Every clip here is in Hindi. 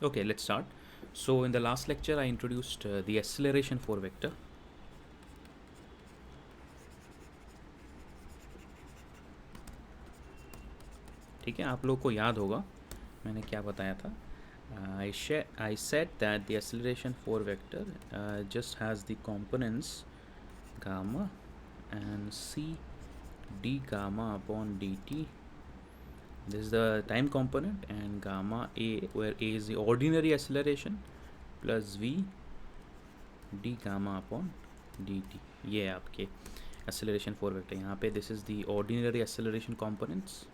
Okay, let's start. So in the last lecture, I introduced the acceleration 4 vector. ठीक है, आप लोगों को याद होगा मैंने क्या बताया था. I said that the acceleration 4 vector just has the components gamma and c d gamma upon dt. This is the time component, and gamma a, where a is the ordinary acceleration, plus v d gamma upon dt. ये है आपके acceleration 4 vector. यहाँ पे this is the ordinary acceleration components.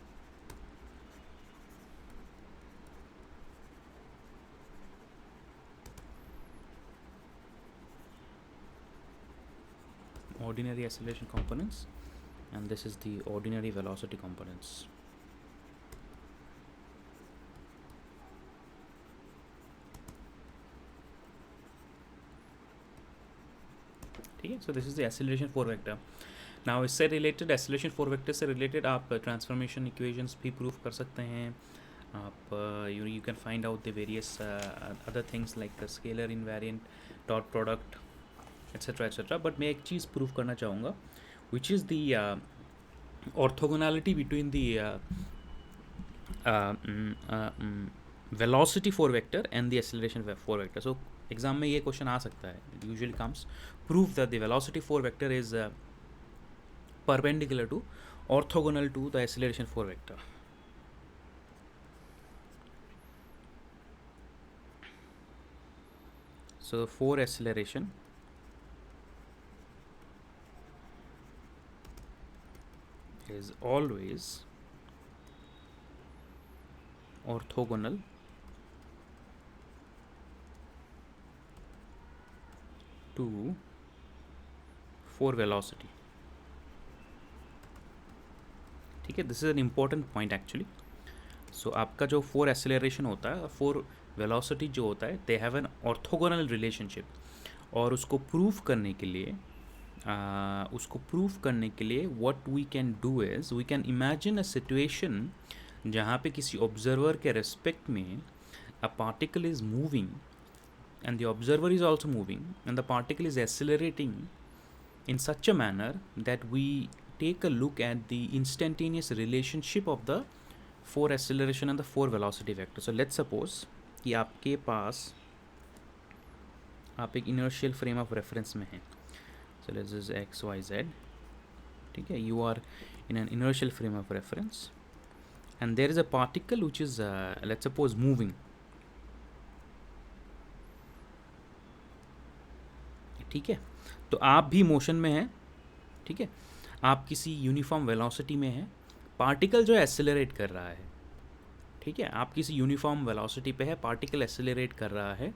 Ordinary acceleration components, and this is the ordinary velocity components. ठीक है, so this is the acceleration 4 vector. Now इससे related acceleration 4 vector से related आप transformation equations भी prove कर सकते हैं. आप you can find out the various other things like scalar invariant, dot product, etc. But मैं एक चीज़ prove करना चाहूँगा, which is the orthogonality between the velocity 4 vector and the acceleration 4 vector. So exam में ये क्वेश्चन आ सकता है. It usually comes, prove that the velocity 4 vector is perpendicular to, orthogonal to the acceleration 4 vector. So 4 acceleration is always orthogonal to 4 velocity. ठीक है, this is an important point actually. So आपका जो 4 एक्सेलरेशन होता है और 4 वेलोसिटी जो होता है, they have an orthogonal relationship. और उसको प्रूव करने के लिए what we can do is we can imagine a situation जहाँ पे किसी ऑब्जर्वर के रेस्पेक्ट में a particle is moving and the observer is also moving, and the particle is accelerating in such a manner that we take a look at the instantaneous relationship of the 4 acceleration and the 4 velocity vector. So let's suppose कि आपके पास आप एक inertial frame of reference में हैं. So let's just x y z. ठीक है, you are in an inertial frame of reference and there is a particle which is let's suppose moving. ठीक है, तो आप भी मोशन में हैं. ठीक है, आप किसी यूनिफॉर्म वेलोसिटी में हैं, पार्टिकल जो है एक्सेलरेट कर रहा है. ठीक है, आप किसी यूनिफॉर्म वेलोसिटी पे है, पार्टिकल एक्सेलरेट कर रहा है.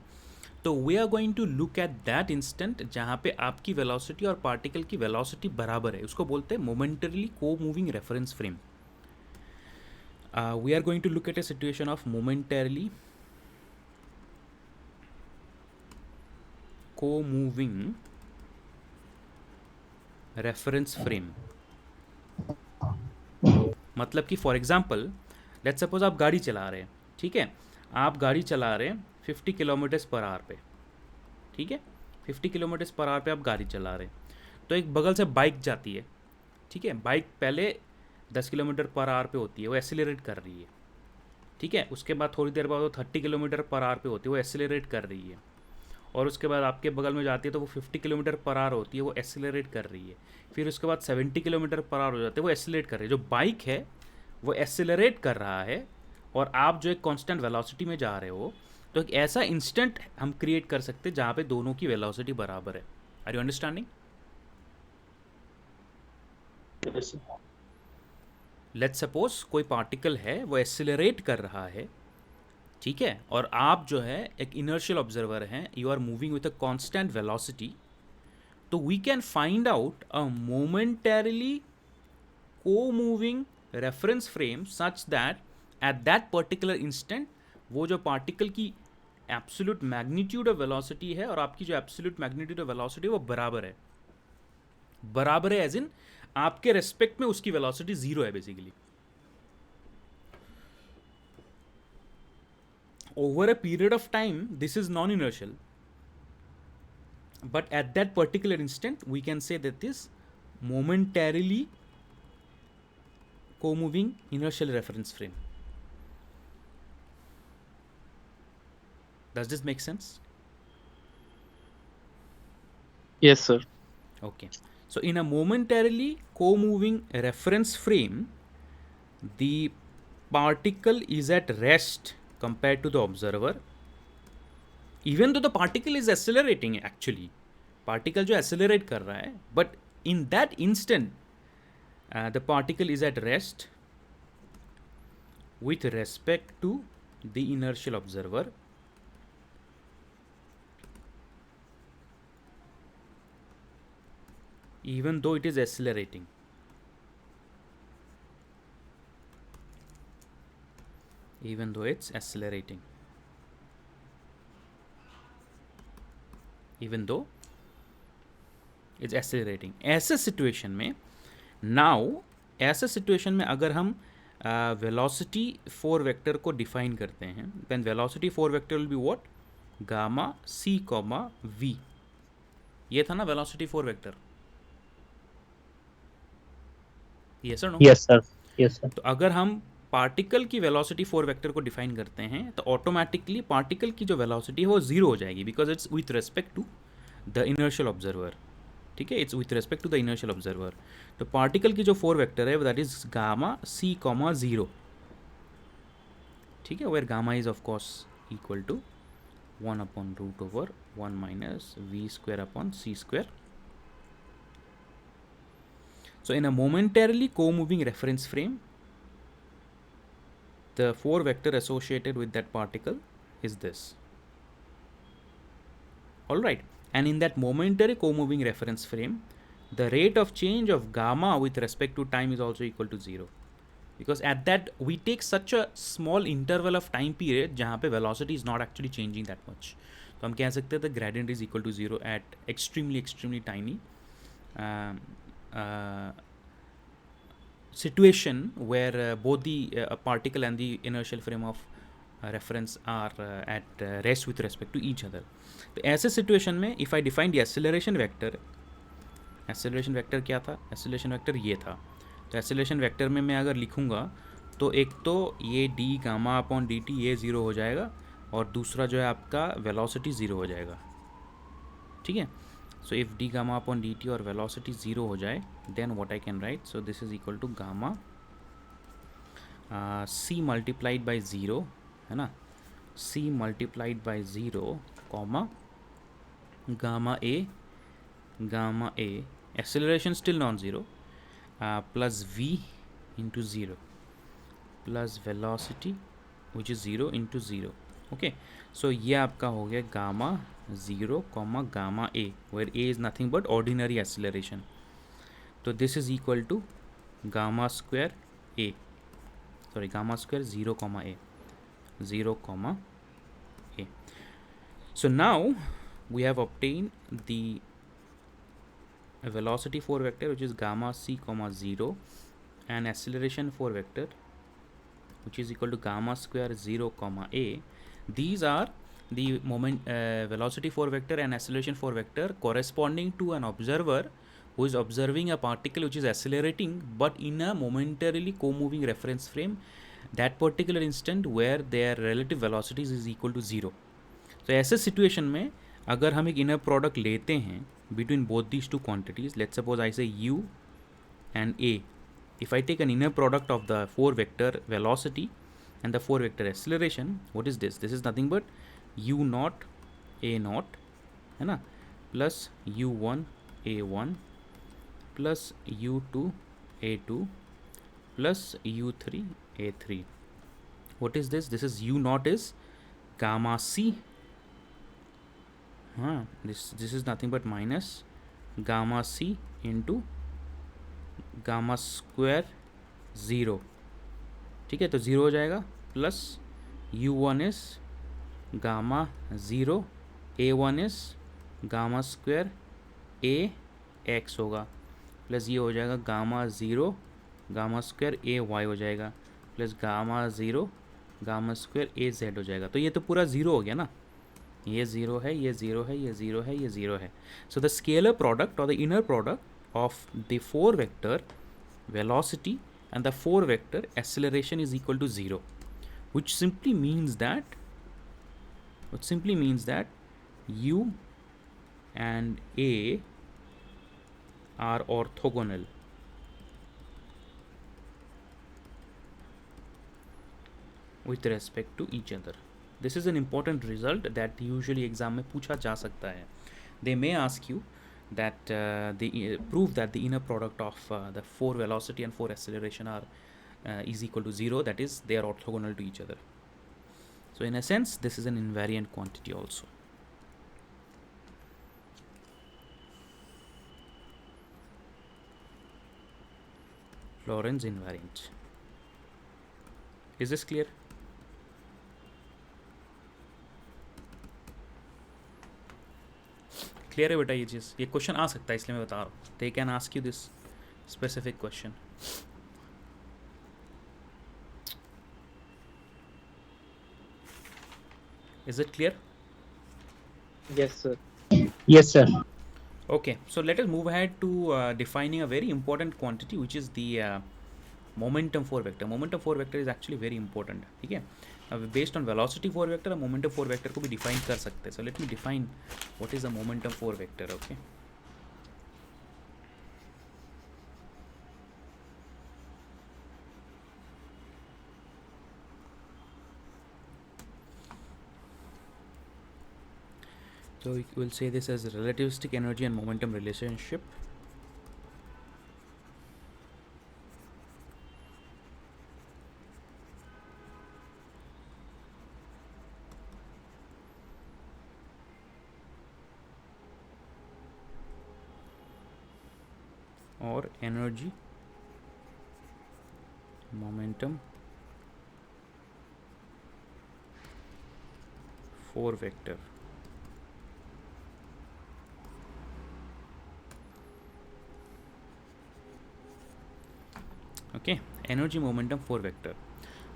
तो we are going to look at that instant जहाँ पे आपकी वेलोसिटी और पार्टिकल की वेलोसिटी बराबर है. उसको बोलते हैं मोमेंटरली को moving reference frame. We are going to look at a situation of momentarily को मूविंग रेफरेंस फ्रेम. मतलब कि फॉर एग्जांपल लेट्स सपोज आप गाड़ी चला रहे हैं. ठीक है, आप गाड़ी चला रहे हैं 50 किलोमीटर्स पर आवर पे. ठीक है, 50 किलोमीटर्स पर आवर पे आप गाड़ी चला रहे हैं, तो एक बगल से बाइक जाती है. ठीक है, बाइक पहले 10 किलोमीटर पर आवर पे होती है, वो एक्सीलरेट कर रही है. ठीक है, उसके बाद थोड़ी देर बाद वो 30 किलोमीटर पर आवर पे होती है, वो एक्सीलरेट कर रही है. और उसके बाद आपके बगल में जाती है तो वो 50 किलोमीटर पर आवर होती है, वो एक्सीलरेट कर रही है. फिर उसके बाद 70 किलोमीटर पर आवर हो जाते हैं, वो एक्सीलरेट कर रही है. जो बाइक है वो एक्सीलरेट कर रहा है और आप जो एक कांस्टेंट वेलोसिटी में जा रहे हो. तो एक ऐसा इंस्टेंट हम क्रिएट कर सकते हैं जहाँ पे दोनों की वेलोसिटी बराबर है. Are you understanding? Let's suppose कोई पार्टिकल है वो एक्सीलरेट कर रहा है. ठीक है, और आप जो है एक इनर्शियल ऑब्जर्वर हैं, you are moving with a constant velocity. तो we can find out a momentarily को moving reference frame such that at that particular instant वो जो पार्टिकल की एब्सोल्यूट मैग्नीट्यूड ऑफ वेलोसिटी है और आपकी जो एब्सोल्यूट मैग्नीट्यूड ऑफ वेलोसिटी है वो बराबर है. बराबर है एज इन आपके रेस्पेक्ट में उसकी वेलोसिटी जीरो है basically. over a period of time this is non-inertial, but at that particular instant we can say that this momentarily co-moving inertial reference frame. Does this make sense? Yes, sir. Okay. So in a momentarily co-moving reference frame, the particle is at rest compared to the observer, even though the particle is accelerating actually. Particle जो accelerate कर रहा है, but in that instant, the particle is at rest with respect to the inertial observer, even though it is accelerating. Even though it's accelerating. Even though it's accelerating. ऐसे सिचुएशन में नाउ ऐसे सिचुएशन में अगर हम वेलोसिटी फोर वेक्टर को डिफाइन करते हैं, then velocity four vector will be what? Gamma c comma v. ये था ना वेलोसिटी फोर वेक्टर. यस और no? Yes, sir. Yes, sir. तो अगर हम पार्टिकल की वेलोसिटी फोर वेक्टर को डिफाइन करते हैं तो ऑटोमेटिकली पार्टिकल की जो वेलोसिटी है वो जीरो हो जाएगी, because it's with respect to the inertial observer. ठीक है, it's with respect to the inertial observer. तो पार्टिकल की जो फोर वेक्टर है that is gamma c comma zero. ठीक है, where gamma is of course equal to 1/√1 minus v square upon c square. So in a momentarily co-moving reference frame, the four vector associated with that particle is this. All right, and in that momentary co-moving reference frame, the rate of change of gamma with respect to time is also equal to 0, because at that we take such a small interval of time period जहाँ पे velocity is not actually changing that much. तो हम कह सकते हैं the gradient is equal to 0 at extremely tiny situation where both the particle and the inertial frame of reference are at rest with respect to each other. तो ऐसे सिचुएशन में if I define the acceleration vector क्या था? एक्सेलरेशन वेक्टर ये था. तो एक्सेलरेशन वेक्टर में मैं अगर लिखूँगा तो एक तो ये D gamma upon d T ये ज़ीरो हो जाएगा, और दूसरा जो है आपका वेलोसिटी ज़ीरो हो जाएगा. ठीक है, so if d gamma upon dt और velocity 0 हो जाए, then what I can write, so this is equal to gamma c multiplied by 0, है ना, c multiplied by 0 comma gamma a acceleration still non-zero plus v into 0 plus velocity which is 0 into 0. Okay, so ये आपका हो गया gamma 0 comma gamma A, where A is nothing but ordinary acceleration. तो this is equal to gamma square A, sorry gamma square 0 comma A, 0 comma A. So now we have obtained the velocity 4 vector which is gamma c comma 0 and acceleration 4 vector which is equal to gamma square 0 comma a. These are the moment velocity 4 vector and acceleration 4 vector corresponding to an observer who is observing a particle which is accelerating but in a momentarily co-moving reference frame, that particular instant where their relative velocities is equal to 0. तो ऐसे सिचुएशन में अगर हम एक इनर प्रोडक्ट लेते हैं between both these two quantities, let's suppose I से u and a. If I take an inner product of the 4 vector velocity and the 4 vector acceleration, what is this? This is nothing but u naught a naught, है ना, plus u1 a1 plus u2 a2 plus u3 a3. What is this? This is u naught is gamma c. This is nothing but minus gamma c into gamma square 0. ठीक है, तो 0 हो जाएगा, plus u1 is gamma 0, a1 is gamma square a x होगा, प्लस ये हो जाएगा gamma 0 gamma square a y हो जाएगा, प्लस गामा 0 गामा स्क्वायर ए जेड हो जाएगा। तो ये तो पूरा ज़ीरो हो गया ना, ये ज़ीरो है, ये ज़ीरो है, ये ज़ीरो है, ये ज़ीरो है। सो द स्केलर प्रोडक्ट और the inner product of the four vector velocity and the four vector acceleration is equal to 0, which simply means that u and a are orthogonal with respect to each other. This is an important result that usually exam में पूछा जा सकता है. They may ask you that prove that the inner product of the four velocity and four acceleration are is equal to 0, that is they are orthogonal to each other. So in a sense this is an invariant quantity also. Lorentz invariant. Is this clear? Clear है बेटा ये चीज़, ये क्वेश्चन आ सकता है इसलिए मैं बता रहा हूँ. They can ask you this specific question. Is it clear? Yes, sir. Yes, sir. Okay, so let us move ahead to defining a very important quantity which is the momentum 4 vector. Momentum 4 vector is actually very important. ठीक है, based on velocity 4 vector और momentum 4 vector को भी define कर सकते हैं. So let me define what is the momentum 4 vector. Okay, so we will say this as relativistic energy and momentum relationship. और energy momentum 4 vector. Okay, energy momentum 4 vector.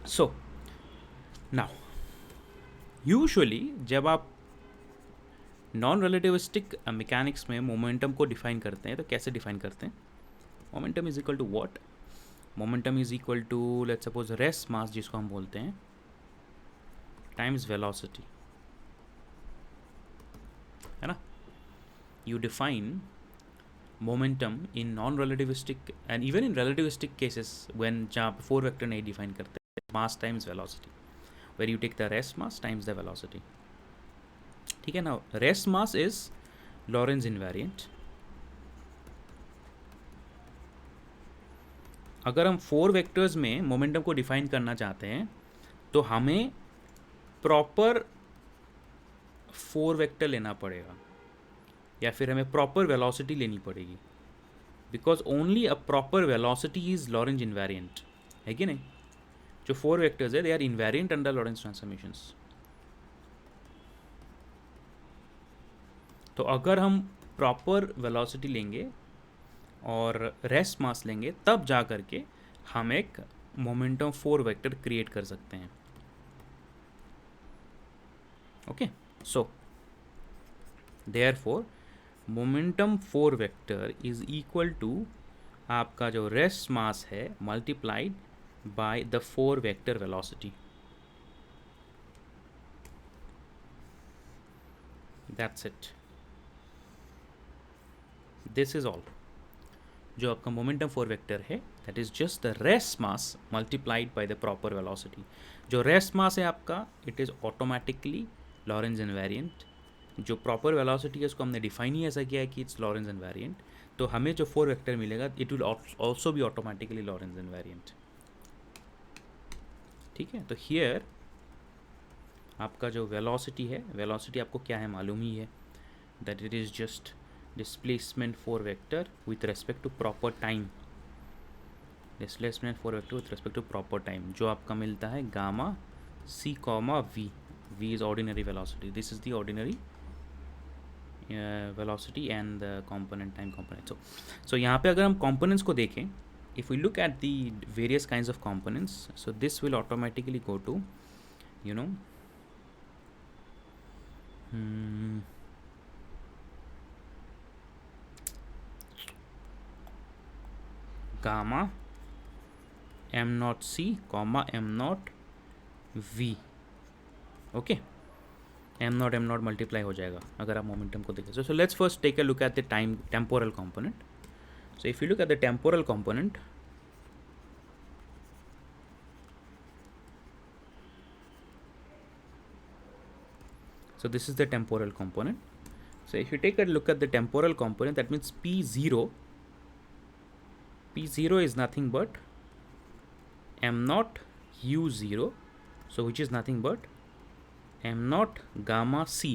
So now usually जब आप नॉन रिलेटिविस्टिक मैकेनिक्स में मोमेंटम को डिफाइन करते हैं तो कैसे डिफाइन करते हैं? Momentum is equal to what? Momentum is equal to let's suppose rest mass जिसको हम बोलते हैं टाइम्स वेलोसिटी, है ना. You define momentum in non relativistic and even in relativistic cases when जहाँ पे 4 वेक्टर नहीं डिफाइन करते, mass times velocity, where you take the rest mass times the velocity. ठीक है ना. Rest mass is Lorentz invariant. अगर हम 4 वेक्टर्स में मोमेंटम को डिफाइन करना चाहते हैं तो हमें प्रॉपर 4 वेक्टर लेना पड़ेगा या फिर हमें प्रॉपर वेलोसिटी लेनी पड़ेगी, because only a proper velocity is Lorentz invariant, है कि नहीं. जो 4 वेक्टर्स है they are invariant under Lorentz transformations. तो अगर हम प्रॉपर वेलोसिटी लेंगे और रेस्ट मास लेंगे तब जा करके हम एक मोमेंटम 4 वेक्टर क्रिएट कर सकते हैं. Okay, so therefore momentum 4 vector is equal to आपका जो रेस्ट मास है multiplied by the 4 vector velocity. That's it. This is all. जो आपका मोमेंटम 4 वेक्टर है that is just the rest mass multiplied by the proper velocity. जो रेस्ट मास है आपका it is automatically Lorentz invariant. जो प्रॉपर वेलोसिटी है उसको हमने डिफाइन ही ऐसा किया है कि इट्स लॉरेंज इनवेरिएंट. तो हमें जो 4 वेक्टर मिलेगा it will also be automatically Lorentz invariant. ठीक है, तो हियर आपका जो वेलोसिटी है, वेलोसिटी आपको क्या है मालूम ही है, that it is just displacement 4 vector with respect to proper time. displacement 4 vector with respect to proper time जो आपका मिलता है gamma c comma v. v is ordinary velocity. this is the ordinary velocity and the component time component. so यहाँ पे अगर हम components को देखें, if we look at the various kinds of components, so this will automatically go to you know, gamma m naught c comma m naught v. Okay, m naught multiply हो जाएगा अगर आप मोमेंटम को देखें. So let's first take a look at the time temporal component. So if you look at the temporal component, so this is the temporal component. So if you take a look at the temporal component, that means p0 is nothing but m naught u0, so which is nothing but m naught gamma c.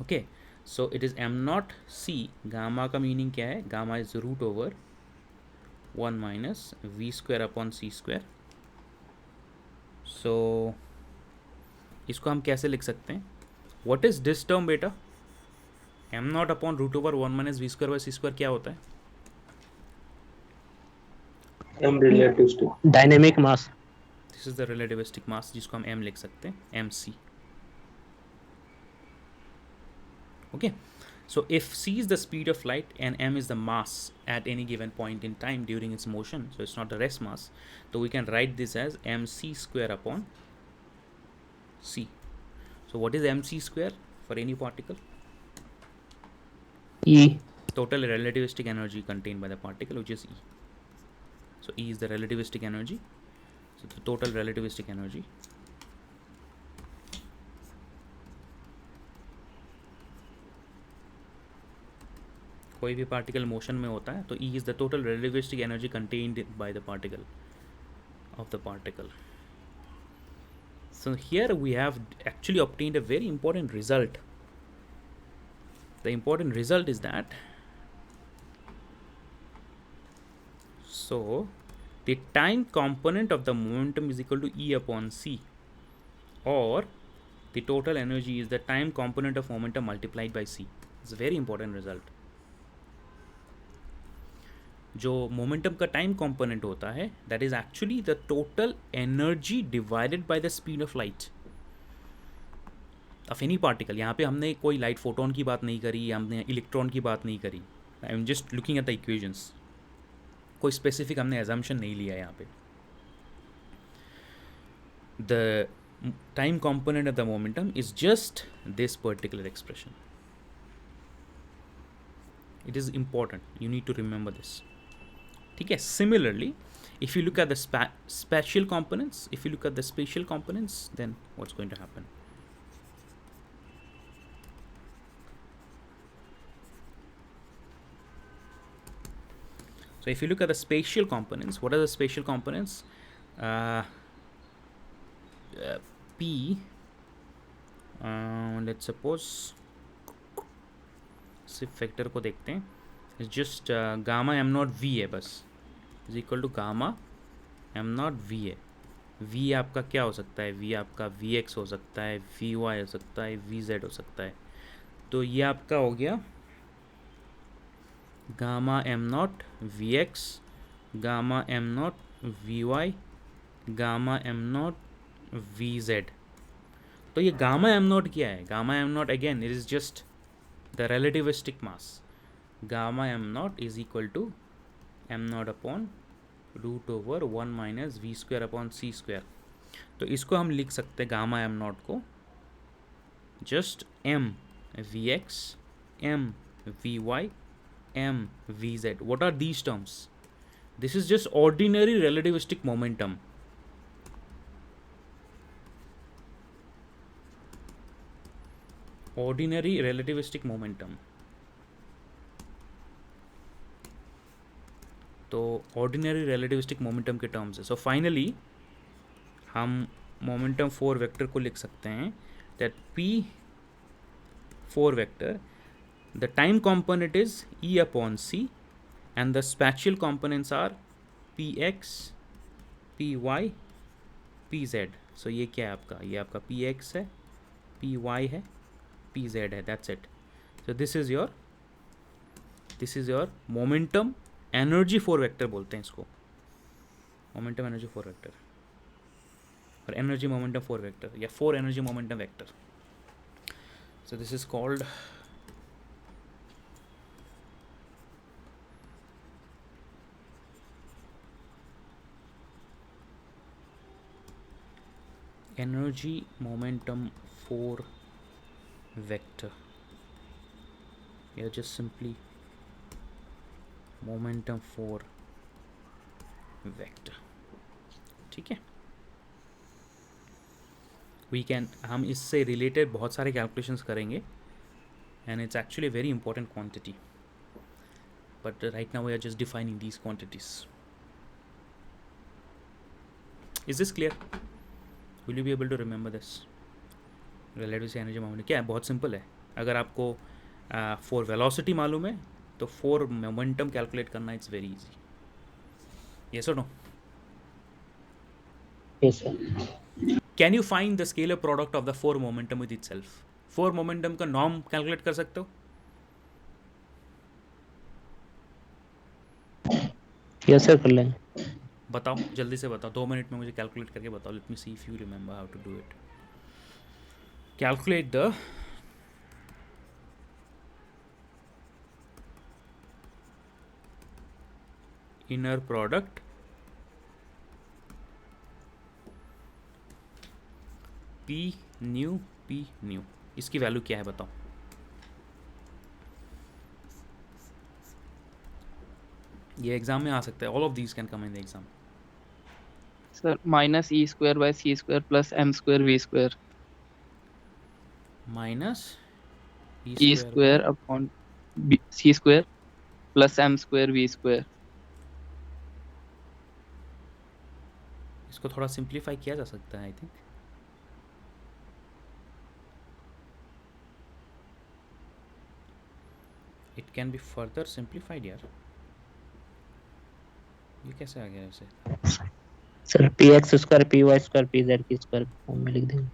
Okay, so it is m naught c. Gamma का मीनिंग क्या है? Gamma is root over 1 minus v square upon c square. So इसको हम कैसे लिख सकते हैं? What is this term बेटा? m naught upon root over 1 minus v square by c square क्या होता है? M relativistic. Dynamic mass. This is the relativistic mass जिसको हम m लिख सकते हैं, mc. Okay, so if c is the speed of light and m is the mass at any given point in time during its motion, so it's not the rest mass, so we can write this as mc square upon c. So what is mc square for any particle? E. Total relativistic energy contained by the particle, which is E. So E is the relativistic energy. So the total relativistic energy. कोई भी पार्टिकल मोशन में होता है तो E is the total relativistic energy contained by the particle of the particle. So here we have actually obtained a very important result. The important result is that, so the time component of the momentum is equal to E upon C, or the total energy is the time component of momentum multiplied by C. It's a very important result. जो मोमेंटम का टाइम कंपोनेंट होता है that is actually the total energy divided by the speed of light of any particle. यहाँ पे हमने कोई लाइट फोटोन की बात नहीं करी, हमने इलेक्ट्रॉन की बात नहीं करी. I am just looking at the equations. कोई स्पेसिफिक हमने एजम्पशन नहीं लिया यहाँ पे. The time component of the momentum is just this particular expression. It is important, you need to remember this. ठीक है. Similarly, if you look at the spatial components, then what's going to happen? So if you look at the spatial components, what are the spatial components? P, let's suppose सिर्फ फैक्टर को देखते हैं. It's just gamma m naught v है बस, is equal to gamma m naught v है. वी आपका क्या हो सकता है? वी आपका वी एक्स हो सकता है, वी वाई हो सकता है, वी जेड हो सकता है. तो ये आपका हो गया gamma m naught v x, gamma m naught v y, gamma m naught v z. तो ये गामा एम नॉट क्या है? Gamma m naught again it is just the relativistic mass. Gamma m naught is equal to m naught upon root over 1 minus v square upon c square. तो इसको हम लिख सकते हैं गामा m naught को just m vx, m vy, m vz. What are these terms? This is just ordinary relativistic momentum. Ordinary relativistic momentum. तो ऑर्डिनरी रिलेटिविस्टिक मोमेंटम के टर्म्स है. सो फाइनली हम मोमेंटम 4 वेक्टर को लिख सकते हैं that P4 vector, the time component is E upon C and the spatial components are Px, Py, Pz. सो ये क्या है आपका? ये आपका Px है, Py है, Pz है. That's it. So this is your momentum energy 4 vector बोलते हैं इसको, मोमेंटम एनर्जी 4 वेक्टर. और एनर्जी मोमेंटम 4 वेक्टर या 4 energy momentum vector. So this is called energy momentum 4 vector, या just simply momentum 4 vector. ठीक है. हम इससे रिलेटेड बहुत सारे कैलकुलेशंस करेंगे and it's actually very important quantity, but right now we are just defining these quantities. Is this clear? Will you be able to remember this? Relative से एनर्जी मोमेंटम क्या है? बहुत सिंपल है. अगर आपको फॉर वेलोसिटी मालूम है तो फॉर मोमेंटम कैलकुलेट करना इट्स वेरी इजी. यस और no? Yes, sir. Can you find the scalar product of the 4 momentum with itself? 4 momentum का नॉर्म कैलकुलेट कर सकते हो? Yes, sir, कर लेंगे. बताओ, जल्दी से बताओ, 2 मिनट में मुझे कैलकुलेट करके बताओ. Let me see if you remember how to do it. Calculate the inner product p mu. इसकी वैल्यू क्या है बताओ? ये एग्जाम में आ सकता है. All of these can come in the exam. Sir minus e square by c square plus m square v square. Minus e square upon c square plus m square v square. इसको थोड़ा सिंप्लीफाई किया जा सकता है. I think it can be further simplified यार. ये कैसे आ गया ऐसे? Sir p x square p y square p z की स्क्वायर फॉर्म में लिख देंगे.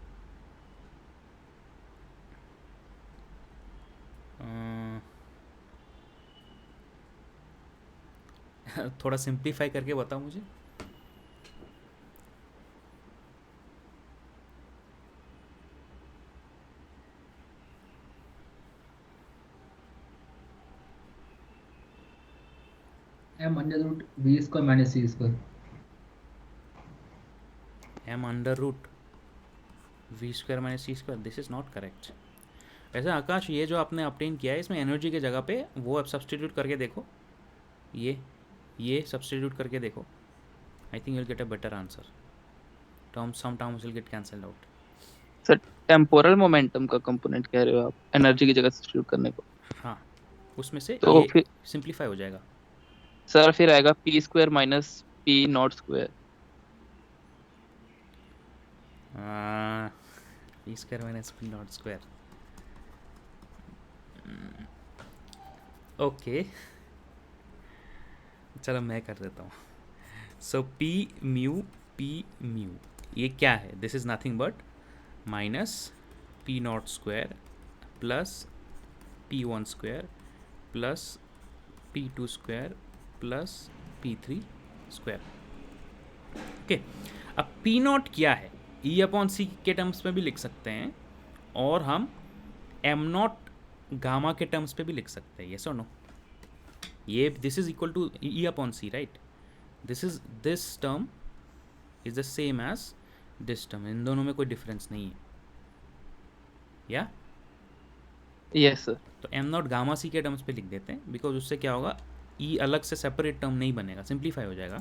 थोड़ा सिंप्लीफाई करके बताओ मुझे. m under root v square minus c square. m under root v square minus c square. This is not correct. वैसे आकाश, ये जो आपने ऑब्टेन किया है इसमें एनर्जी के जगह पे वो आप सब्सटीट्यूट करके देखो. ये सब्सटीट्यूट करके देखो. I think you will get a better answer. Some terms will get cancelled out. Sir temporal momentum का कंपोनेंट कह रहे हो आप एनर्जी की जगह सब्स्टिट्यूट करने को? हाँ, उसमें से तो ये फिर सिंप्लीफाई हो जाएगा. सर फिर आएगा P square minus p naught square. P square minus p naught square. Okay, चलो मैं कर देता हूँ. सो पी म्यू ये क्या है? This is nothing but minus p naught square plus p one square plus p two square plus p three square. Okay, अब पी नॉट क्या है? ई अपॉन सी के टर्म्स में भी लिख सकते हैं और हम एम नॉट गामा के टर्म्स पे भी लिख सकते हैं. यस और नो? ये this is equal to E upon C, right? This term is the same as this term. इन दोनों में कोई डिफरेंस नहीं है. या यस सर. तो एम नॉट गामा सी के टर्म्स पे लिख देते हैं, बिकॉज उससे क्या होगा, ई अलग से सेपरेट टर्म नहीं बनेगा, सिंप्लीफाई हो जाएगा.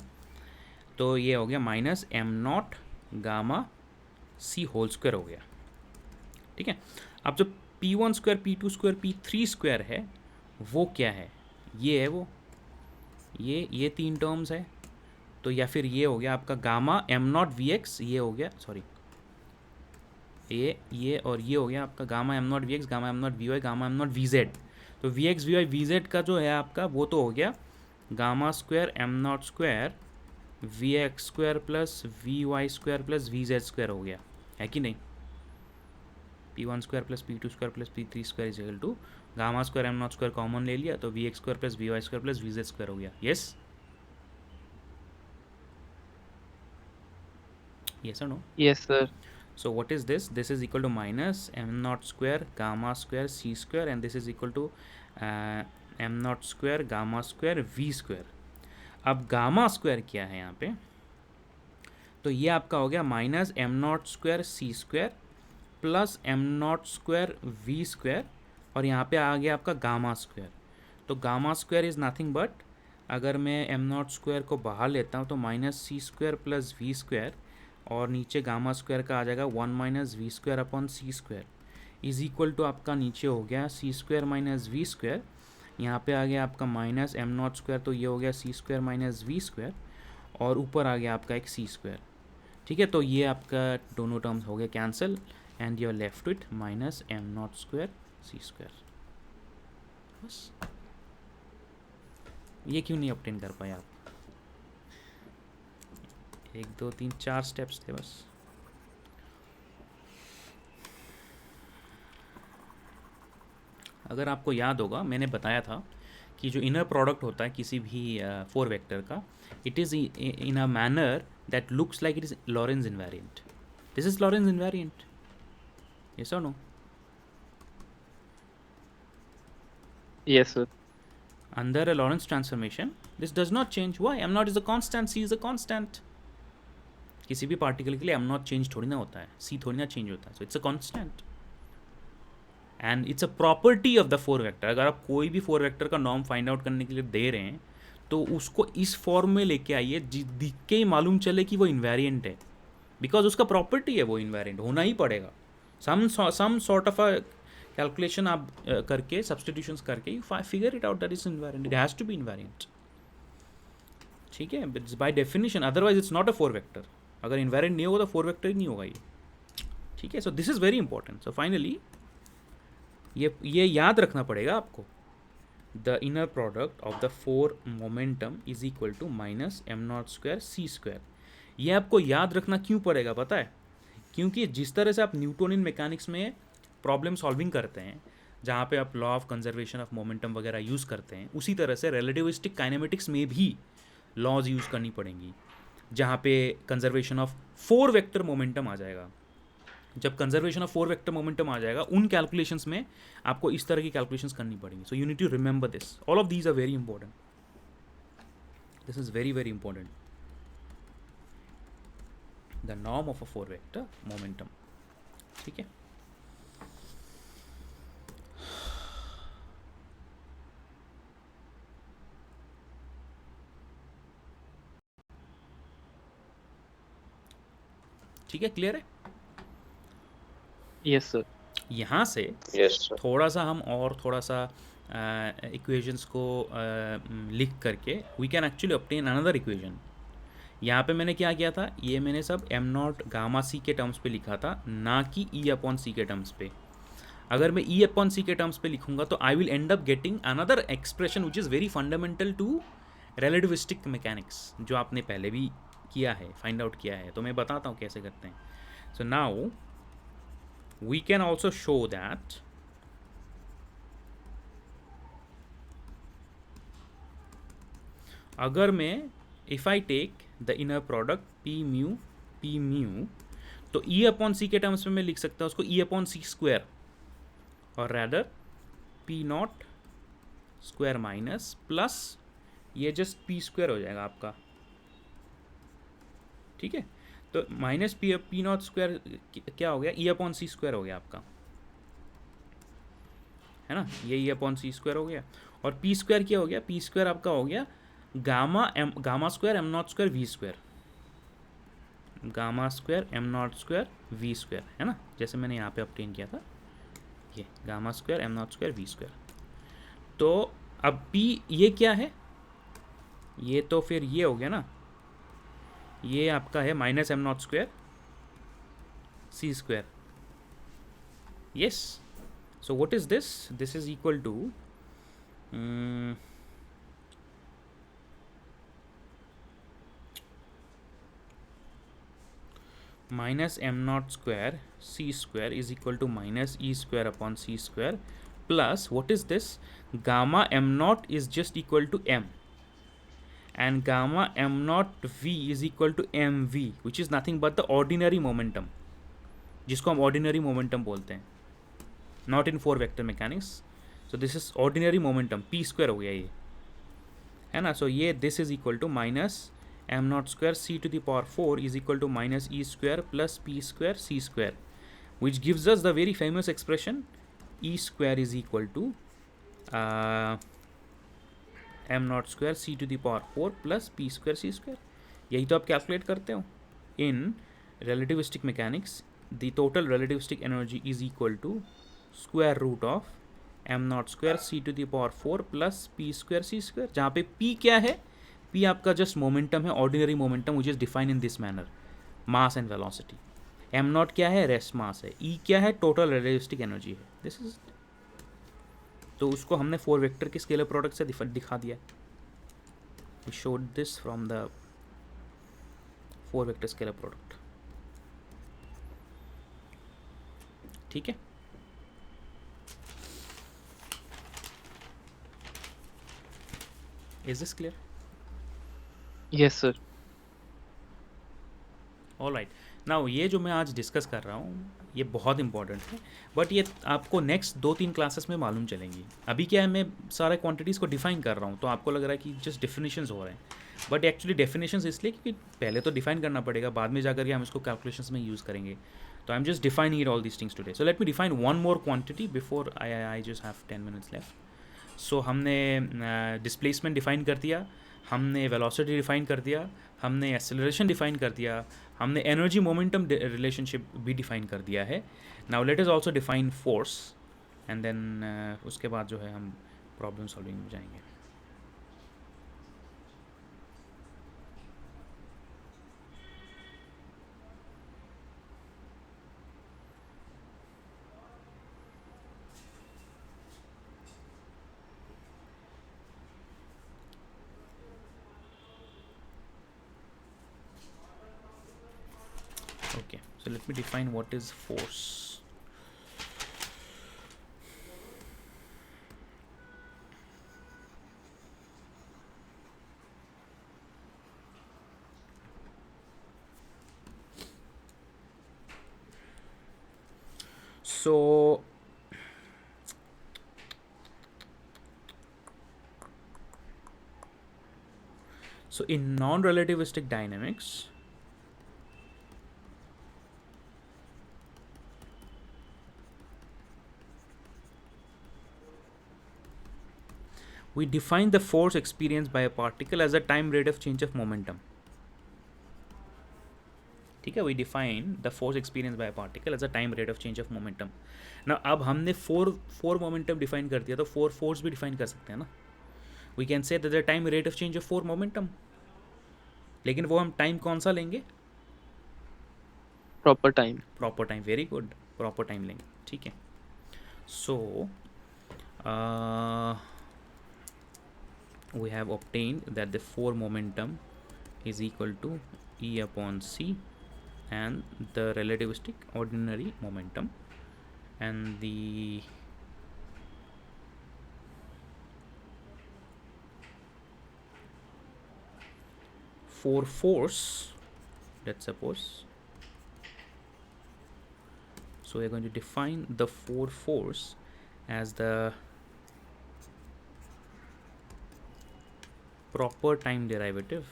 तो ये हो गया minus m naught gamma c whole square हो गया. ठीक है. अब जो p one square p two square p three square है वो क्या है? ये है वो, ये 3 टर्म्स है. तो या फिर ये हो गया आपका gamma m naught v x, ये हो गया, सॉरी, ये और ये हो गया आपका gamma m naught v x, gamma m naught v y, gamma m naught v z. तो v x v y v z का जो है आपका वो तो हो गया gamma square m naught square v x square plus v y square plus v z square हो गया, है कि नहीं? P one square plus p two square plus p three square is equal to gamma square m naught square common ले लिया तो v x square plus v y square plus v z square हो गया. Yes? Yes or no? Yes, sir. So what is this? This is equal to minus m naught square gamma square c square, and this is equal to m naught square gamma square v square. अब गामा स्क्वायर क्या है यहाँ पे? तो ये आपका हो गया minus m naught square c square plus m naught square v square, और यहाँ पे आ गया आपका गामा स्क्वायर. तो gamma square is nothing but, अगर मैं एम नॉट स्क्वायर को बाहर लेता हूँ तो minus c square plus v square, और नीचे गामा स्क्वायर का आ जाएगा 1 minus v square upon c square is equal to आपका नीचे हो गया c square minus v square. यहाँ पे आ गया आपका माइनस एम नॉट स्क्वायर, तो ये हो गया c square minus v square, और ऊपर आ गया आपका एक सी स्क्वायर. ठीक है, तो ये आपका दोनों टर्म्स हो गए cancel, and you are left with minus m naught square c square. बस ये क्यों नहीं ऑब्टेन कर पाए आप? 1 2 3 4 स्टेप्स थे बस. अगर आपको याद होगा, मैंने बताया था कि जो इनर प्रोडक्ट होता है किसी भी 4 वेक्टर का, it is in a manner that looks like it is Lorentz invariant. This is Lorentz invariant. Yes और no? Yes, sir. Under a Lorentz transformation, this does not change. Why? m naught is a constant, c is a constant. किसी भी पार्टिकल के लिए m naught चेंज थोड़ी ना होता है, c थोड़ी ना चेंज होता है. So it's a constant and it's a property of the 4 vector. अगर आप कोई भी 4 वेक्टर का नॉर्म फाइंड आउट करने के लिए दे रहे हैं तो उसको इस फॉर्म में लेके आइए दिख के ही मालूम चले कि वो इन्वेरिएंट है, बिकॉज उसका प्रॉपर्टी है, वो इन्वेरिएंट होना ही पड़ेगा. Some sort of a calculation आप करके, सब्सटीट्यूशंस करके, you figure it out that is invariant. It has to be invariant. ठीक है, by definition, otherwise it's not a 4 vector. अगर इन्वेरिएंट नहीं होगा तो 4 वेक्टर ही नहीं होगा ये. ठीक है, so this is very important. So finally ये याद रखना पड़ेगा आपको. The inner product of the 4 momentum is equal to minus m naught square c square. ये आपको याद रखना क्यों पड़ेगा पता है? क्योंकि जिस तरह से आप न्यूटोनियन मैकेनिक्स में प्रॉब्लम सॉल्विंग करते हैं, जहाँ पे आप law of conservation of momentum वगैरह यूज़ करते हैं, उसी तरह से रिलेटिविस्टिक काइनेमेटिक्स में भी लॉज यूज़ करनी पड़ेंगी, जहाँ पे कंजर्वेशन ऑफ 4 वेक्टर मोमेंटम आ जाएगा. जब कंजर्वेशन ऑफ 4 वेक्टर मोमेंटम आ जाएगा, उन कैलकुलेशंस में आपको इस तरह की कैलकुलेशंस करनी पड़ेंगी. So you need to remember this. All of these are very important. This is very very important. The norm of a 4 vector momentum. ठीक है, ठीक है, क्लियर है? Yes, sir. यहाँ से Yes, sir. थोड़ा सा हम और थोड़ा सा इक्वेशंस को लिख करके we can actually obtain another equation. यहाँ पे मैंने क्या किया था, ये मैंने सब एम नॉट गामा सी के टर्म्स पे लिखा था, ना कि ई अपॉन सी के टर्म्स पे. अगर मैं ई अपॉन सी के टर्म्स पे लिखूंगा तो I will end up getting another expression which is very fundamental to relativistic mechanics, जो आपने पहले भी किया है, फाइंड आउट किया है. तो मैं बताता हूँ कैसे करते हैं. सो now we can also show that अगर मैं if I take the inner product p mu, तो e अपॉन सी के टर्म्स में मैं लिख सकता हूँ उसको e अपॉन सी स्क्वायर, और rather p not square minus plus ये जस्ट p स्क्वायर हो जाएगा आपका. ठीक है, तो माइनस पी नॉट स्क्वायर क्या हो गया, ई अपॉन सी स्क्वायर हो गया आपका, है ना. ये ई अपॉन सी स्क्वायर हो गया, और पी स्क्वायर क्या हो गया, पी स्क्वायर आपका हो गया gamma square m naught square v square. Gamma square m naught square v square, है ना, जैसे मैंने यहाँ पे ऑब्टेन किया था, ये gamma square m naught square v square. तो अब पी ये क्या है, ये तो फिर ये हो गया ना, ये आपका है minus m naught square c square. Yes, so what is this, this is equal to minus m naught square c square is equal to minus e square upon c square plus what is this, gamma m naught is just equal to m, and gamma m naught v is equal to mv, which is nothing but the ordinary momentum, जिसको हम ordinary momentum बोलते हैं, not in 4 vector mechanics. So this is ordinary momentum, p square हो गया ये, है ना. सो ये this is equal to minus m naught square c to the power 4 is equal to minus e square plus p square c square, which gives us the very famous expression E square is equal to m naught square c to the power 4 plus p square c square. यही तो आप कैलकुलेट करते हो. In relativistic mechanics, the total relativistic energy is equal to square root of m naught square c to the power 4 plus p square c square, जहाँ पे p क्या है, p आपका जस्ट मोमेंटम है, ordinary momentum which is define in this manner, mass and velocity. M naught क्या है, रेस्ट मास है. ई क्या है, टोटल रिलेटिविस्टिक एनर्जी है. दिस इज, तो उसको हमने 4 वेक्टर के स्केलर प्रोडक्ट से दिखा दिया. We showed this from the 4 vector scalar product. ठीक है. Is this clear? Yes, sir. All right. Now ये जो मैं आज डिस्कस कर रहा हूँ ये बहुत इंपॉर्टेंट है, बट ये आपको नेक्स्ट 2-3 क्लासेस में मालूम चलेंगी. अभी क्या है, मैं सारे क्वांटिटीज़ को डिफाइन कर रहा हूँ, तो आपको लग रहा है कि जस्ट डेफिनेशंस हो रहे हैं, बट एक्चुअली डेफिनेशंस इसलिए क्योंकि पहले तो डिफाइन करना पड़ेगा, बाद में जाकर के हम इसको कैलकुलेशंस में यूज़ करेंगे. तो I am just defining it all these things today. So let me define one more quantity before I just have 10 minutes left. सो हमने डिस्प्लेसमेंट डिफाइन कर दिया, हमने वेलोसिटी डिफाइन कर दिया, हमने एक्सेलरेशन डिफाइन कर दिया, हमने एनर्जी मोमेंटम रिलेशनशिप भी डिफाइन कर दिया है. Now let us also define force, and then उसके बाद जो है हम प्रॉब्लम सॉल्विंग में जाएंगे. Okay, so let me define what is force. So in non-relativistic dynamics, we define the force experienced by a particle as a time rate of change of momentum. ठीक है, we define the force experienced by a particle as a time rate of change of momentum. Now अब हमने four momentum define कर दिया, तो 4 force भी define कर सकते हैं ना. We can say that the time rate of change of 4 momentum. लेकिन वो हम टाइम कौन सा लेंगे? Proper time. Proper time. Very good, proper time लेंगे. ठीक है. सो we have obtained that the 4 momentum is equal to E upon C and the relativistic ordinary momentum, and the for force, let's suppose, so we're going to define the force as the proper time derivative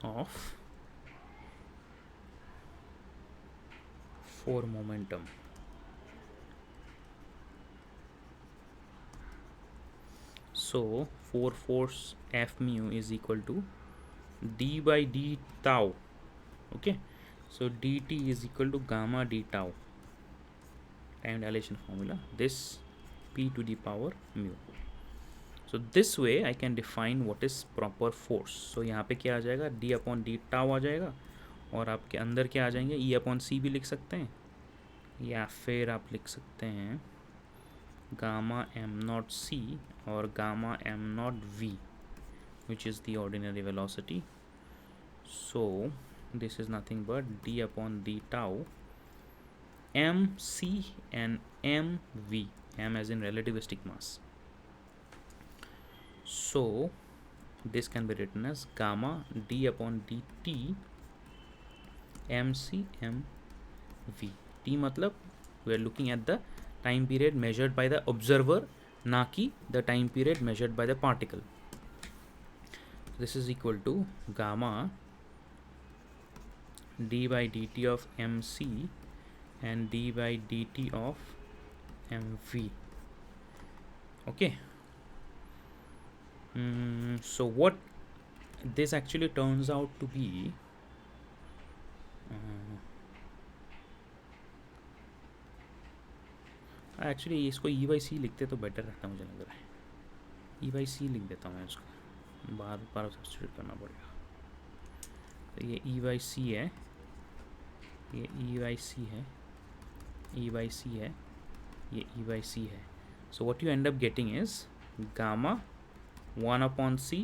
of 4 momentum. So for force F mu is equal to d by d tau. Okay, so dt is equal to gamma d tau, time dilation formula, this p to the power mu. So this way I can define what is proper force. So यहाँ पे क्या आ जाएगा, d upon d tau आ जाएगा, और आपके अंदर क्या आ जाएंगे, e upon c भी लिख सकते हैं, या फिर आप लिख सकते हैं गामा एम नॉट सी और gamma m naught v, which is the ordinary velocity. So this is nothing but d upon d tau mc and mv, m as in relativistic mass. So this can be written as gamma d upon dt mc mv. t मतलब we are looking at the time period measured by the observer, ना कि the time period measured by the particle. This is equal to gamma d by dt of mc and d by dt of mv. Okay. So what this actually turns out to be, actually इसको ई बाई सी लिखते तो बेटर रहता मुझे लग रहा है. ई बाई सी लिख देता हूँ मैं इसको, बार बार सब्स्टिट्यूट करना पड़ेगा. तो ये ई बाई सी है, ये ई बाई सी है, ई बाई सी है, ये ई बाई सी है. So what you and up getting is gamma 1 upon c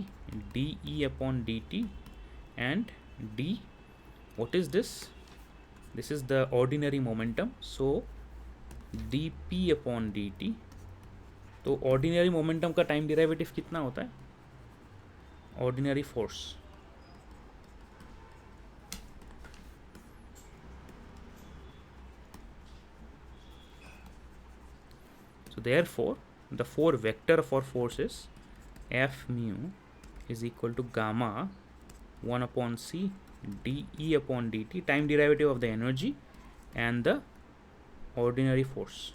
de upon dt and d, what is this? This is the ordinary momentum, so dp upon dt. तो ordinary momentum का time derivative कितना होता है? Ordinary force. So therefore the four vector for force is F mu is equal to gamma 1 upon c de upon dt, time derivative of the energy and the ordinary force.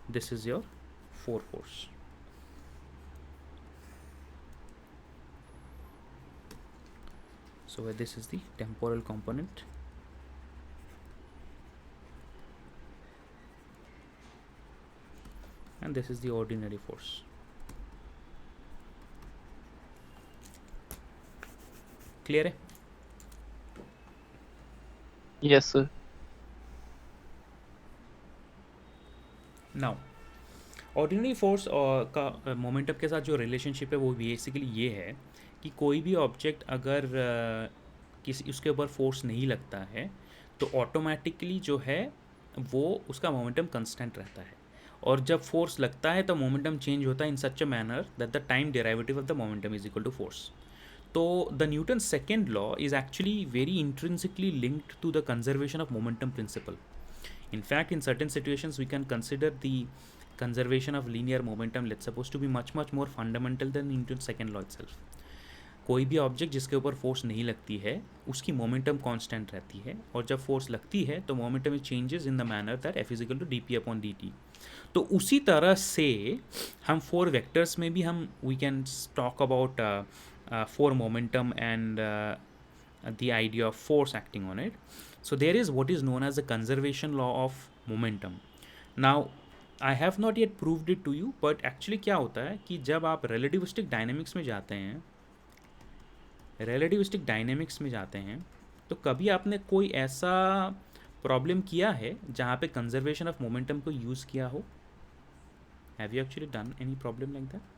This is your 4 force. So this is the temporal component. And this is the ordinary force. Clear है? Yes sir. Now ordinary force का मोमेंटम के साथ जो रिलेशनशिप है वो बेसिकली ये है कि कोई भी ऑब्जेक्ट अगर किसी उसके ऊपर फोर्स नहीं लगता है तो ऑटोमेटिकली जो है वो उसका मोमेंटम कांस्टेंट रहता है, और जब फोर्स लगता है तो मोमेंटम चेंज होता है in such a manner that the time derivative of the momentum is equal to force. तो the Newton second law is actually very intrinsically linked to the conservation of momentum principle. In fact, in certain situations, we can consider the conservation of linear momentum, let's suppose, to be much more fundamental than Newton's second law itself. कोई भी ऑब्जेक्ट जिसके ऊपर फोर्स नहीं लगती है उसकी मोमेंटम कांस्टेंट रहती है, और जब फोर्स लगती है तो momentum is changes in the manner that f is equal to d p upon d t. तो उसी तरह से हम 4 वेक्टर्स में भी हम we can talk about 4 momentum and the idea of force acting on it. So there is what is known as the conservation law of momentum. Now I have not yet proved it to you, but actually क्या होता है कि जब आप relativistic dynamics में जाते हैं, relativistic dynamics में जाते हैं तो कभी आपने कोई ऐसा प्रॉब्लम किया है जहाँ पे conservation of momentum को यूज़ किया हो? Have you actually done any problem like that?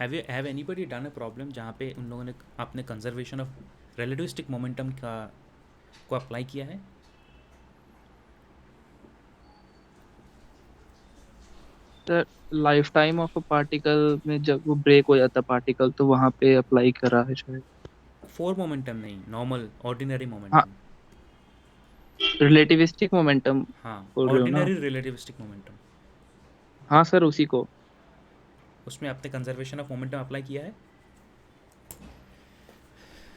Have anybody done a problem जहाँ पे उन लोगों ने आपने कंजर्वेशन ऑफ रिलेटिविस्टिक मोमेंटम को अप्लाई किया है? Sir life time of a particle में जब वो ब्रेक हो जाता पार्टिकल तो वहाँ पे अप्लाई करा है शायद. 4 मोमेंटम नहीं, नॉर्मल ऑर्डिनरी हाँ मोमेंटम. रिलेटिविस्टिक मोमेंटम हाँ, बोल रहे हो ना. ऑर्डिनरी रिलेटिविस्टिक मोमेंटम, हाँ सर उसी को. उसमें आपने कंजर्वेशन ऑफ मोमेंटम अप्लाई किया है?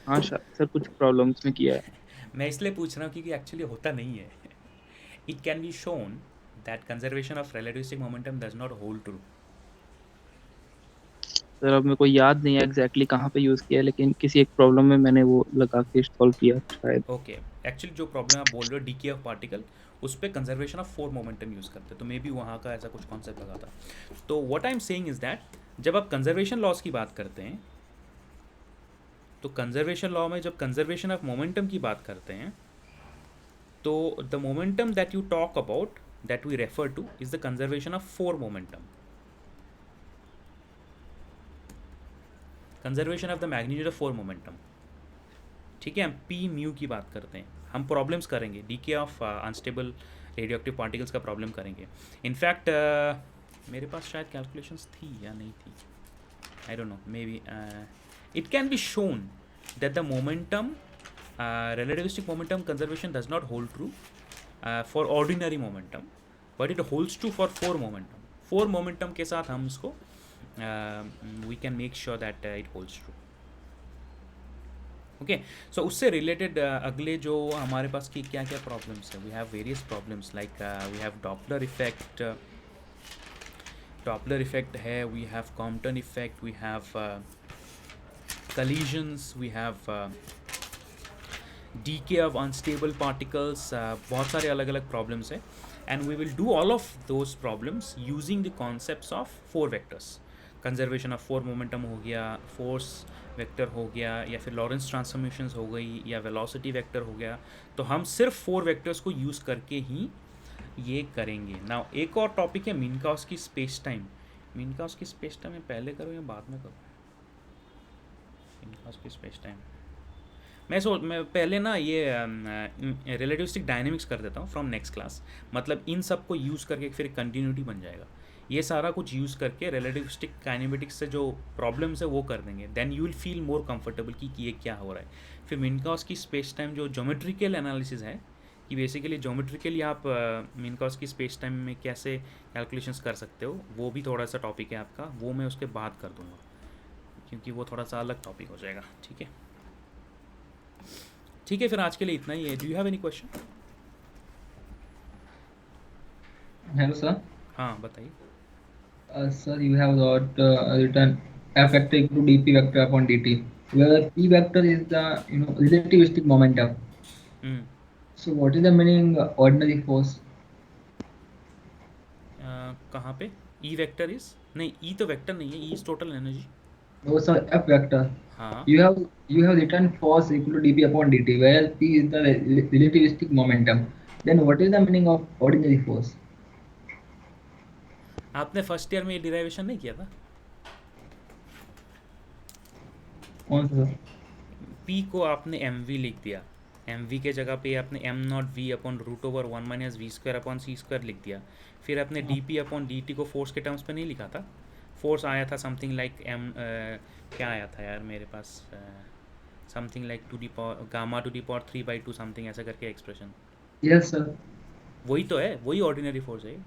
हाँ सर कुछ प्रॉब्लम्स में किया है. मैं इसलिए पूछ रहा हूँ क्योंकि एक्चुअली होता नहीं है. It can be shown that conservation of relativistic momentum does not hold true. Sir अब मेरे को याद नहीं है एग्जैक्टली कहाँ पे यूज़ किया है, लेकिन किसी एक प्रॉब्लम में मैंने वो लगा के सॉल्व किया शायद. ओके, एक्चुअली जो प्रॉब्लम आप बोल रहे हो डीके ऑफ पार्टिकल, उस पर कंजर्वेशन ऑफ 4 मोमेंटम यूज़ करते हैं, तो मे बी वहाँ का ऐसा कुछ कॉन्सेप्ट लगा था. तो what I am saying is that जब आप कंजर्वेशन लॉस की बात करते हैं तो कंजर्वेशन लॉ में जब कंजर्वेशन ऑफ मोमेंटम की बात करते हैं तो the momentum that you talk about that we refer to is the conservation of 4 momentum. Conservation of the magnitude of 4 momentum. ठीक है, हम पी म्यू की बात करते हैं. हम प्रॉब्लम्स करेंगे, DK of unstable radioactive particles का प्रॉब्लम करेंगे. इनफैक्ट मेरे पास शायद कैलकुलेशंस थी या नहीं थी, I don't know, may be it can be shown that the momentum relativistic momentum conservation does not hold true for ordinary momentum, but it holds true for 4 momentum. 4 momentum के साथ हम इसको we can make sure that it holds true. Okay, so उससे रिलेटेड अगले जो हमारे पास की क्या क्या प्रॉब्लम्स है, we have various problems like we have Doppler effect है, we have Compton effect, we have collisions, we have decay of unstable particles, बहुत सारे अलग अलग प्रॉब्लम्स है, and we will do all of those problems using the concepts of 4 vectors. Conservation of 4 momentum हो गया, फोर्स वेक्टर हो गया, या फिर लॉरेंस ट्रांसफॉर्मेशंस हो गई, या वेलोसिटी वेक्टर हो गया. तो हम सिर्फ 4 वेक्टर्स को यूज़ करके ही ये करेंगे. नाउ एक और टॉपिक है मिन्काउस्की स्पेस टाइम. मिन्काउस्की स्पेस टाइम मैं पहले करूँ या बाद में करूँ? मिन्काउस्की स्पेस टाइम मैं पहले ना ये रिलेटिविस्टिक डायनेमिक्स कर देता हूँ फ्रॉम नेक्स्ट क्लास. मतलब इन सब को यूज़ करके फिर कंटिन्यूटी बन जाएगा. ये सारा कुछ यूज़ करके रिलेटिविस्टिक काइनेमेटिक्स से जो प्रॉब्लम्स है वो कर देंगे. Then you will feel more comfortable कि ये क्या हो रहा है. फिर मिन्काउस्की स्पेस टाइम जो ज्योमेट्रिकल एनालिसिस है, कि बेसिकली ज्योमेट्रिकली आप मिन्काउस्की स्पेस टाइम में कैसे कैलकुलेशंस कर सकते हो, वो भी थोड़ा सा टॉपिक है आपका. वो मैं उसके बाद कर दूँगा क्योंकि वो थोड़ा सा अलग टॉपिक हो जाएगा. ठीक है, ठीक है, फिर आज के लिए इतना ही है. Do you have any question? Hello sir. हाँ बताइए. Sir, you have written F vector equal to dp vector upon dt, where p vector is the relativistic momentum. So what is the meaning ordinary force? कहाँ पे E वेक्टर इज नहीं, E तो वेक्टर नहीं है, E is total energy. No sir, F vector. हाँ, You have written force equal to dp upon dt, where p is the relativistic momentum. Then what is the meaning of ordinary force? आपने फर्स्ट ईयर में ये डिराइवेशन नहीं किया था? कौन सा? P को आपने mv लिख दिया, mv के जगह पे आपने m naught v upon root over 1 minus v square upon c square लिख दिया. फिर आपने dp अपॉन dt को फोर्स के टर्म्स पे नहीं लिखा था. फोर्स आया था समथिंग लाइक क्या आया था यार मेरे पास, something like to the power gamma to the power 3/2 something ऐसा करके एक्सप्रेशन. Yes sir. वही तो है, वही ऑर्डिनरी फोर्स है.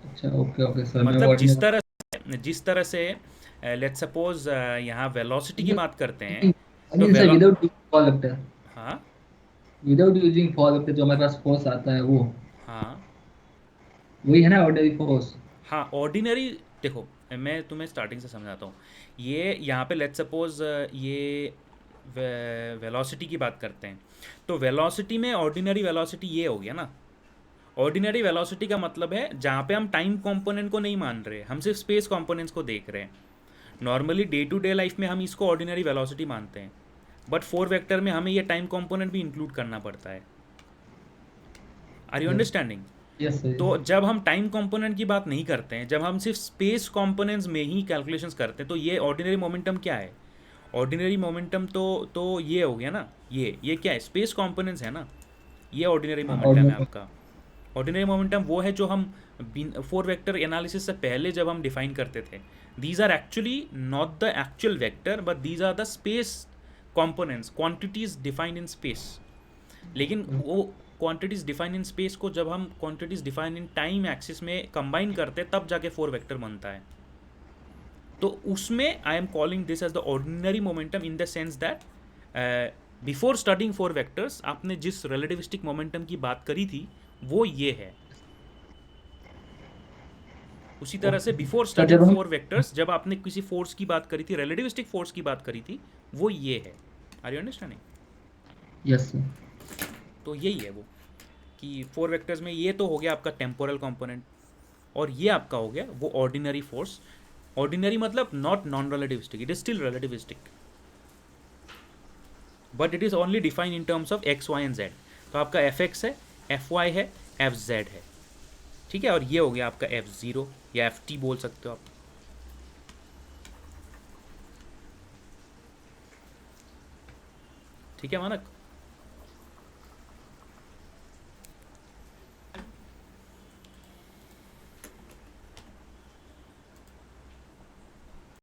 अच्छा ओके सर. मतलब जिस तरह से लेट्स सपोज यहाँ वेलोसिटी की बात करते हैं तो विदाउट फॉल वेक्टर, हाँ विदाउट यूजिंग फॉल वेक्टर जो हमारे पास फोर्स आता है वो, हाँ वही है ना ऑर्डिनरी फोर्स. हाँ ऑर्डिनरी. देखो मैं तुम्हें स्टार्टिंग से समझाता हूँ. ये यहाँ पे लेट्स सपोज ये वेलोसिटी की बात करते हैं, तो वेलोसिटी में ऑर्डिनरी वेलोसिटी ये हो गया ना. ऑर्डिनरी वेलोसिटी का मतलब है जहाँ पे हम टाइम कंपोनेंट को नहीं मान रहे, हम सिर्फ स्पेस कंपोनेंट्स को देख रहे हैं. Normally day to day life में हम इसको ऑर्डिनरी वेलोसिटी मानते हैं, बट 4 वेक्टर में हमें ये टाइम कंपोनेंट भी इंक्लूड करना पड़ता है. Are you understanding? Yes sir. तो जब हम टाइम कंपोनेंट की बात नहीं करते हैं, जब हम सिर्फ स्पेस कंपोनेंट्स में ही कैलकुलेशंस करते हैं, तो ये ऑर्डिनरी मोमेंटम क्या है? ऑर्डिनरी मोमेंटम तो ये हो गया ना, ये क्या है? स्पेस कंपोनेंट्स है ना, ये ऑर्डिनरी मोमेंटम है आपका. ऑर्डिनरी मोमेंटम वो है जो हम 4 वेक्टर एनालिसिस से पहले जब हम डिफाइन करते थे. These are actually not the actual vector, but these are the space components, quantities defined in space. लेकिन वो क्वांटिटीज डिफाइन इन स्पेस को जब हम quantities define in time axis में कंबाइन करते तब जाके 4 वेक्टर बनता है. तो उसमें I am calling this as the ordinary momentum in the sense that before studying 4 vectors आपने जिस रिलेटिविस्टिक मोमेंटम की बात करी थी वो ये है. उसी तरह से बिफोर स्टडिंग 4 वेक्टर्स जब आपने किसी फोर्स की बात करी थी, रिलेटिविस्टिक फोर्स की बात करी थी, वो ये है. Are you understanding? Yes sir. तो यही है वो कि 4 वेक्टर्स में ये तो हो गया आपका टेम्पोरल कंपोनेंट, और ये आपका हो गया वो ऑर्डिनरी फोर्स. ऑर्डिनरी मतलब not non relativistic, it is still relativistic, but it is only defined in terms of x y and z. तो आपका एफ एक्स है, एफ वाई है, एफ जेड है, ठीक है। और ये हो गया आपका एफ ज़ीरो या एफ टी बोल सकते हो आप। ठीक है मानक।